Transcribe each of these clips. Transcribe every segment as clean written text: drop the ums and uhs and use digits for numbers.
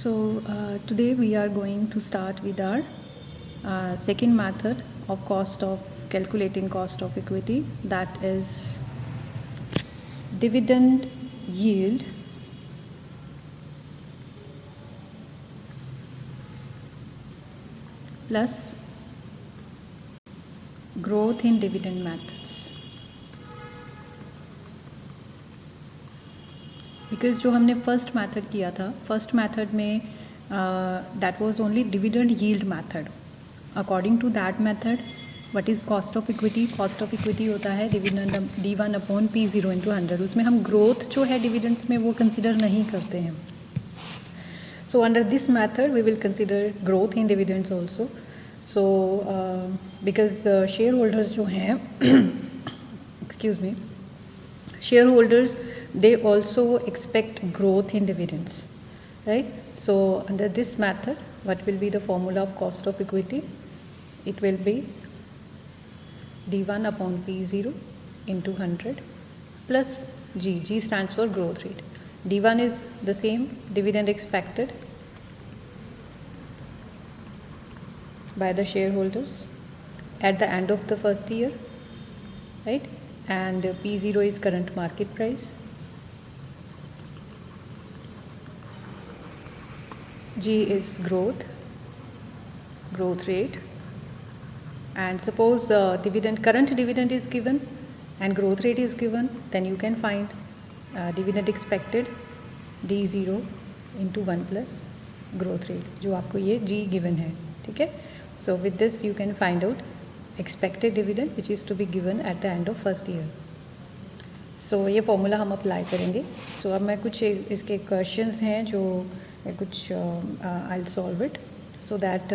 Today we are going to start with our second method of calculating cost of equity, that is dividend yield plus growth in dividend methods. Because जो हमने first method किया था, first method में that was only dividend yield method. According to that method what is cost of equity? Cost of equity होता है dividend D1 upon P0 into 100. उसमें हम growth जो है डिविडेंड्स में वो कंसिडर नहीं करते हैं. So under this method we will consider growth in dividends also. So because share holders जो हैं excuse me, share holders they also expect growth in dividends, right? So under this method, what will be the formula of cost of equity? It will be D1 upon P0 into 100 plus G. G stands for growth rate. D1 is the same, dividend expected by the shareholders at the end of the first year, right? And P0 is current market price. G is growth rate, and suppose current dividend is given and growth rate is given, then you can find dividend expected D0 into 1 plus growth rate, जो आपको ये G given है. ठीक है. So with this you can find out expected dividend which is to be given at the end of first year. So ये formula हम apply करेंगे. So अब मैं कुछ इसके क्वेश्चंस हैं जो कुछ I'll solve it so that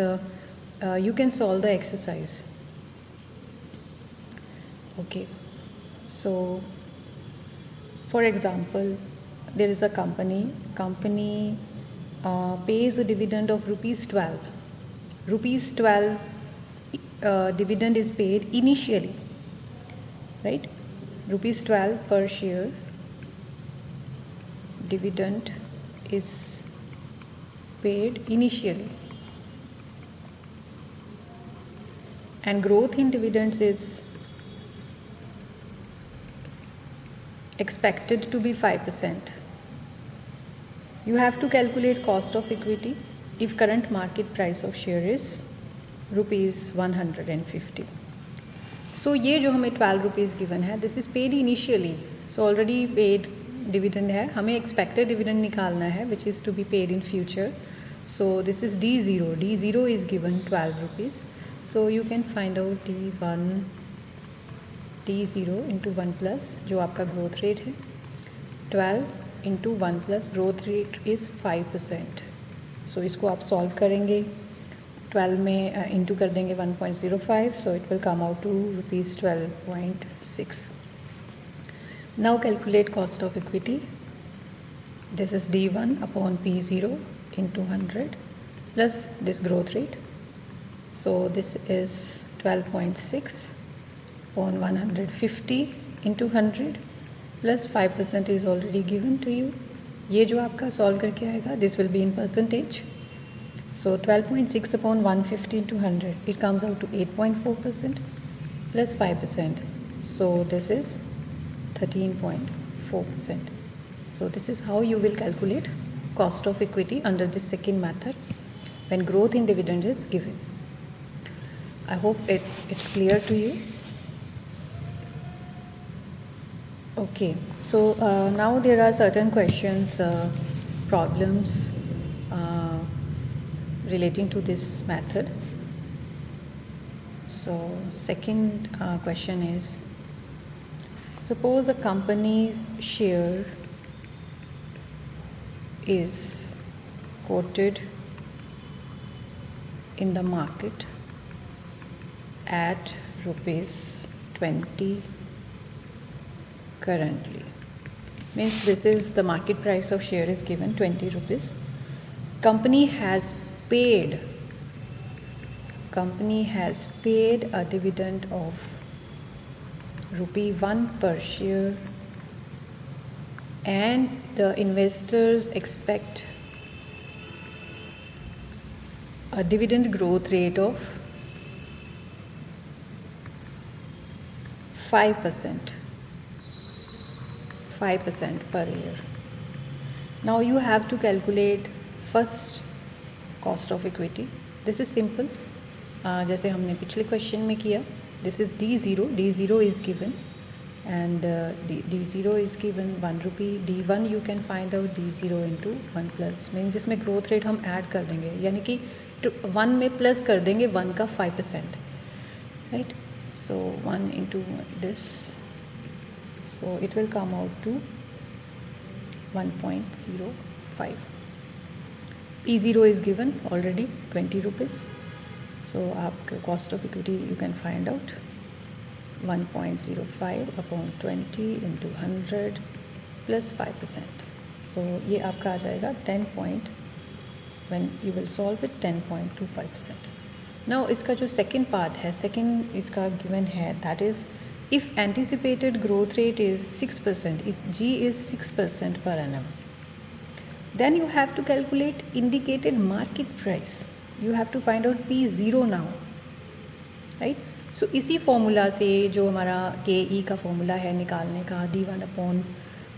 you can solve the exercise. Okay, so for example, there is a company pays a dividend of rupees 12 dividend is paid initially, right? Rupees 12 per share dividend is paid initially, and growth in dividends is expected to be 5%. You have to calculate cost of equity if current market price of share is rupees 150. So ये जो हमें 12 rupees given है, this is paid initially. So already paid dividend है, हमें expected dividend निकालना है which is to be paid in future. So this is D0. D0 is given 12 rupees. So you can find out D0 into 1 plus जो आपका growth rate है, 12 into 1 plus growth rate is 5%. So इसको आप solve करेंगे, 12 में into कर देंगे 1.05, so it will come out to rupees 12.6. Now calculate cost of equity. This is D1 upon P0 into 100 plus this growth rate. So this is 12.6 upon 150 into 100 plus 5% is already given to you. ये जो आपका solve करके आएगा, this will be in percentage. So 12.6 upon 150 into 100, it comes out to 8.4% plus 5%. So this is 13.4%. So this is how you will calculate cost of equity under this second method when growth in dividend is given. I hope it's clear to you. Okay, so now there are certain questions, problems relating to this method. So second question is, suppose a company's share is quoted in the market at rupees 20 currently. Means this is the market price of share is given 20 rupees. Company has paid a dividend of ₹1 per share, and the investors expect a dividend growth rate of 5% per year. Now you have to calculate first cost of equity. This is simple, जैसे हमने पिछले question में किया. This is D0. D0 is given and D0 is given 1 rupee. D1 you can find out D0 into 1 plus means इसमें growth rate हम add कर देंगे, यानी कि 1 में plus कर देंगे 1 का 5%, right? So 1 into this, so it will come out to 1.05. P0 is given already 20 rupees. So आपके cost of equity you can find out 1.05 upon 20 into 100 plus 5%. So ये आपका आ जाएगा 10 point, when you will solve it 10.25%. Now इसका जो second part है, second इसका given है, that is if anticipated growth rate is 6%, if G is 6% per annum, then you have to calculate indicated market price. You have to find out P0 now, right? So इसी formula से जो हमारा KE का formula है निकालने का, D1 upon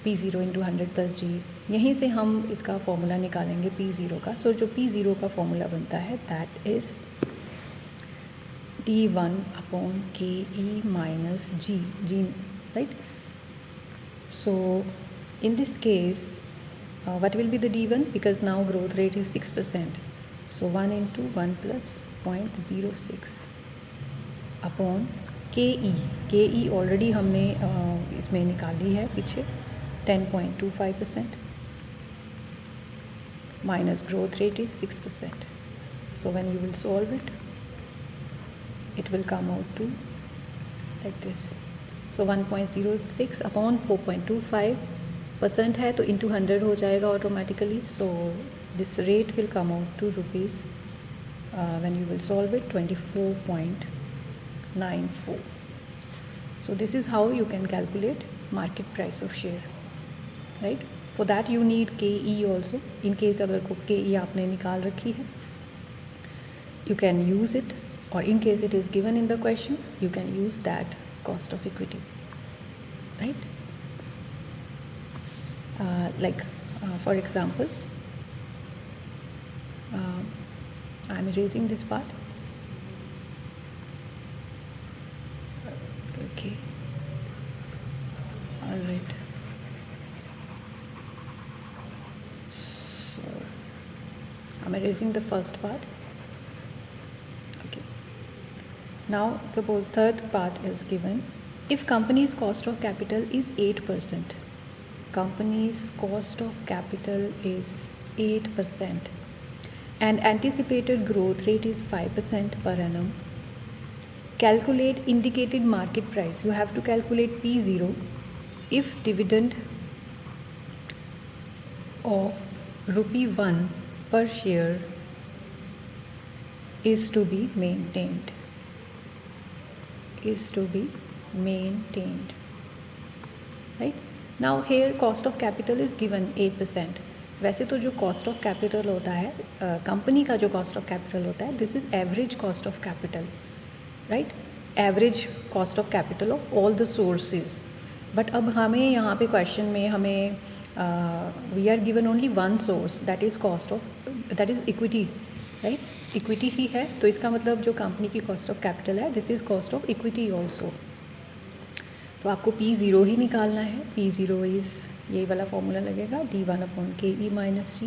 P0 into 100 plus G, यहीं से हम इसका फॉर्मूला निकालेंगे P0 का. सो जो P0 का फॉर्मूला बनता है that is D1 upon KE minus G, right? So in this case what will be the D1, because now growth rate is 6%. So 1 into 1 plus 0.06 upon KE already हमने इसमें निकाली है पीछे 10.25% minus growth rate is 6%. So when you will solve it, it will come out to like this. So 1.06 upon 4.25% है तो into 100 हो जाएगा automatically. So this rate will come out to rupees when you will solve it 24.94. So this is how you can calculate market price of share, right? For that you need KE also. In case अगर को KE आपने निकाल रखी है, you can use it, or in case it is given in the question, you can use that cost of equity, right? For example, I am erasing this part. Okay, all right. So I am erasing the first part. Okay. Now suppose third part is given. If company's cost of capital is 8%, company's cost of capital is 8%, and anticipated growth rate is 5% per annum. Calculate indicated market price. You have to calculate P0 if dividend of ₹1 per share is to be maintained. Right? Now here cost of capital is given 8%. वैसे तो जो cost of capital होता है, company का जो cost of capital होता है, this is average cost of capital, right? Average cost of capital of all the sources. But अब हमें यहाँ पे क्वेश्चन में हमें we are given only one source, that is equity, right? Equity ही है, तो इसका मतलब जो कंपनी की कॉस्ट ऑफ कैपिटल है, this is cost of equity also. तो आपको P0 ही निकालना है. P0 इज़ ये वाला फॉर्मूला लगेगा D1 upon KE minus G.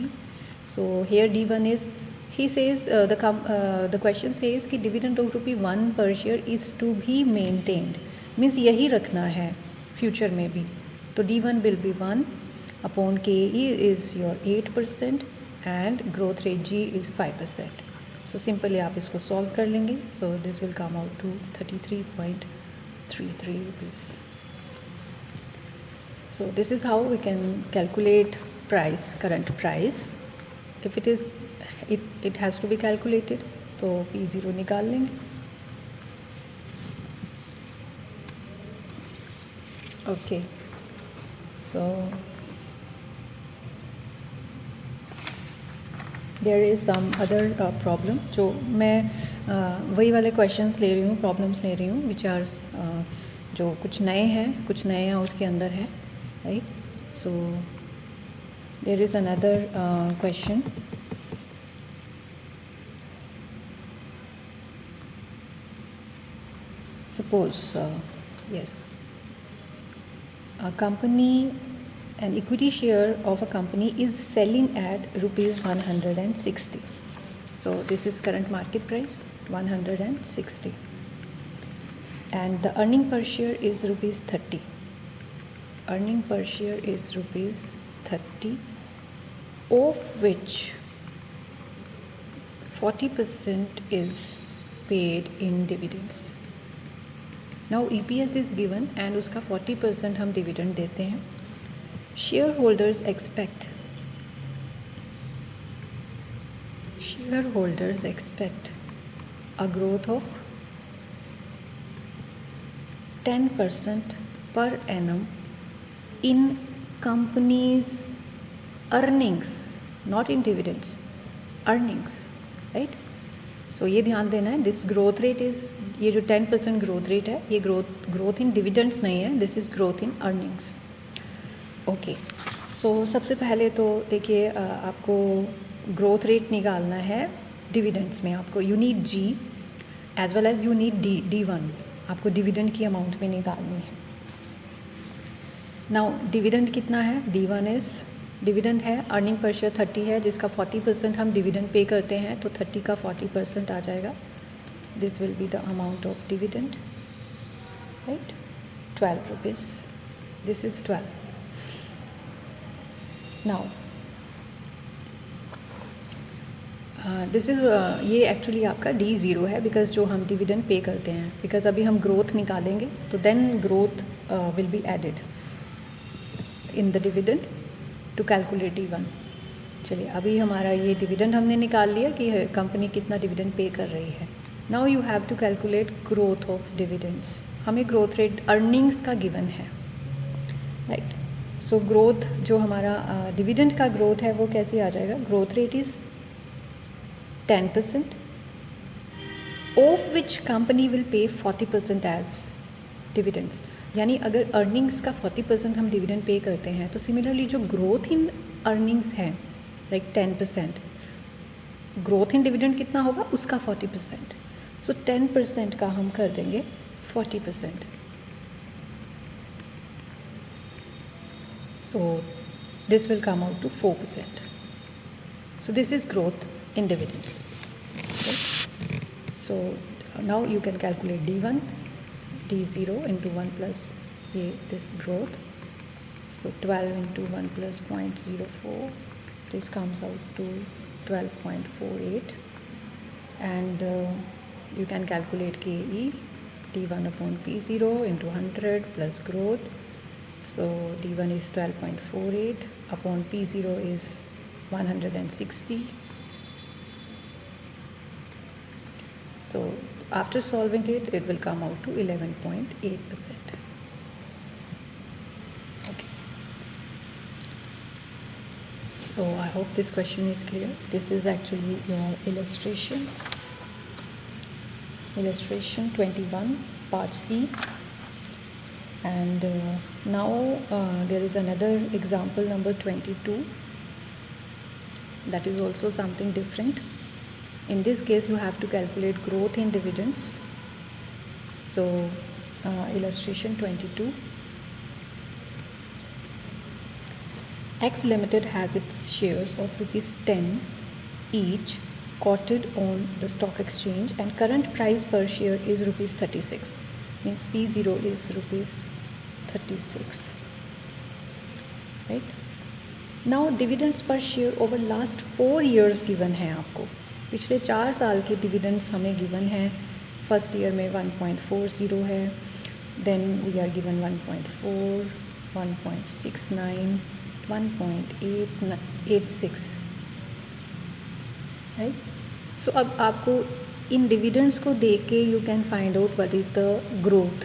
So here D1 is, he says the question says कि dividend of ₹1 per share is to be maintained, means यही रखना है फ्यूचर में भी. तो D1 will be 1 upon KE is your 8% and growth rate G is 5%. So simply आप इसको solve कर लेंगे. So this will come out to 33.33 rupees. So this is how we can calculate price, current price. If it has to be calculated, तो P0 निकाल लेंगे. Okay, so there is some other problem, जो मैं वही वाले questions ले रही हूँ, प्रॉब्लम्स ले रही हूँ विच आर जो कुछ नए हैं उसके अंदर है, right. So there is another question. Suppose, yes, a company, an equity share of a company is selling at rupees 160. So this is current market price 160, and the earning per share is rupees 30. Earning per share is rupees 30, of which 40% is paid in dividends. Now EPS is given and उसका 40% हम dividend देते हैं. Share holders expect a growth of 10% per annum in company's earnings, not in dividends, earnings, right. So ये ध्यान देना है, this growth rate is, ये जो 10% ग्रोथ रेट है, ये ग्रोथ इन डिविडेंड्स नहीं है, this is growth in earnings. Okay, so सबसे पहले तो देखिए, आपको ग्रोथ रेट निकालना है डिविडेंड्स में. आपको you need G as well as you need D1. आपको डिविडेंड की अमाउंट में निकालनी है. नाउ डिविडेंड कितना है, D1 इज़ डिविडेंड है, अर्निंग पर शेयर 30 है, जिसका 40% हम डिविडेंड पे करते हैं, तो 30 का 40% आ जाएगा. This will be the amount of dividend, right, 12 rupees. This is 12. Now this is, ये एक्चुअली आपका D0 है, बिकॉज जो हम डिविडेंड पे करते हैं, बिकॉज अभी हम ग्रोथ निकालेंगे, तो then growth will be added in the dividend to calculate D1. चलिए, अभी हमारा ये डिविडेंड हमने निकाल लिया कि कंपनी कितना डिविडेंड पे कर रही है. Now you have to calculate growth of dividends. हमें ग्रोथ रेट अर्निंग्स का गिवन है, राइट. सो ग्रोथ जो हमारा डिविडेंड का ग्रोथ है वो कैसे आ जाएगा, growth rate is 10%, of which company will pay 40% as dividends. यानी अगर अर्निंग्स का 40% हम डिविडेंड पे करते हैं, तो सिमिलरली जो ग्रोथ इन अर्निंग्स है, लाइक 10%, ग्रोथ इन डिविडेंड कितना होगा, उसका 40%. सो 10% का हम कर देंगे 40%. So this will come out to 4%. So this is growth in dividends. Okay. So now you can calculate D1, D0 into 1 plus this growth. So 12 into 1 plus 0.04, this comes out to 12.48, and you can calculate KE, D1 upon P0 into 100 plus growth. So D1 is 12.48 upon P0 is 160. So after solving it, it will come out to 11.8%. Okay. So I hope this question is clear. This is actually your illustration. Illustration 21, part C. And now there is another example number 22. That is also something different. In this case, you have to calculate growth in dividends. So, illustration 22. X Limited has its shares of rupees 10 each quoted on the stock exchange, and current price per share is rupees 36. Means P0 is rupees 36. Right? Now, dividends per share over last 4 years given है आपको. पिछले 4 साल के dividends हमें given है. First year में 1.40 है, then we are given 1.4, 1.69, 1.86, right. So अब आपको इन डिविडेंड्स को देख के you can find out what is the growth.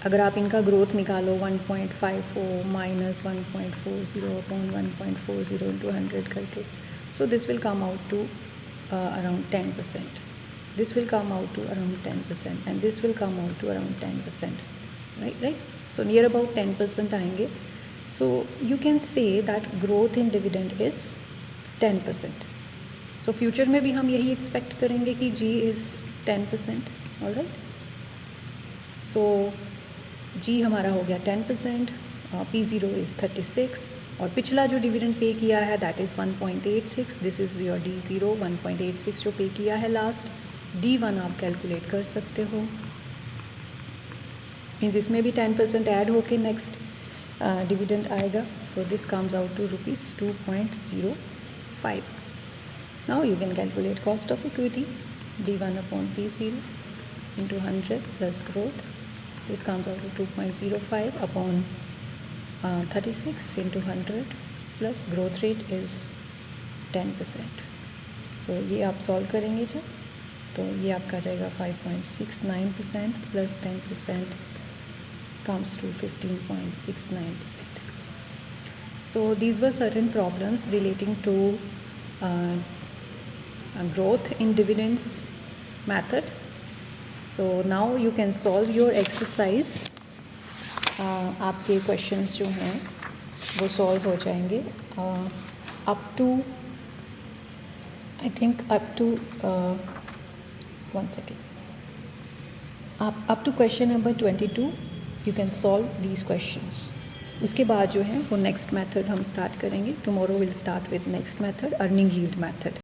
अगर आप इनका ग्रोथ निकालो 1.54 माइनस 1.40 अपॉन 1.40 इंटू 100 करके, So this will come out to around 10%. This will come out to around 10%, and this will come out to around 10%. Right? So near about 10% आएंगे. So you can say that growth in dividend is 10%. So future में भी हम यही expect करेंगे कि G is 10%. All right? So G हमारा हो गया 10%, P0 is 36, और पिछला जो डिविडेंड पे किया है that is 1.86. This is your D0, 1.86 जो पे किया है लास्ट. D1 आप कैलकुलेट कर सकते हो. मीन्स इसमें भी 10% ऐड होके नेक्स्ट डिविडेंड आएगा. So this comes out to ₹2.05. Now you can calculate cost of equity. D1 upon P0 into 100 plus growth. This comes out to 2.05 upon 36 into 100 plus growth rate is 10%. So ये आप solve करेंगे जब, तो ये आपका जाएगा 5.69% plus 10% comes to 15.69%. So these were certain problems relating to growth in dividends method. So now you can solve your exercise. आपके questions जो हैं वो सॉल्व हो जाएंगे up to I think up to 1 second. आप up to question number 22 you can solve these questions. उसके बाद जो है वो नेक्स्ट मेथड हम स्टार्ट करेंगे. Tomorrow will start with next method, earning yield method.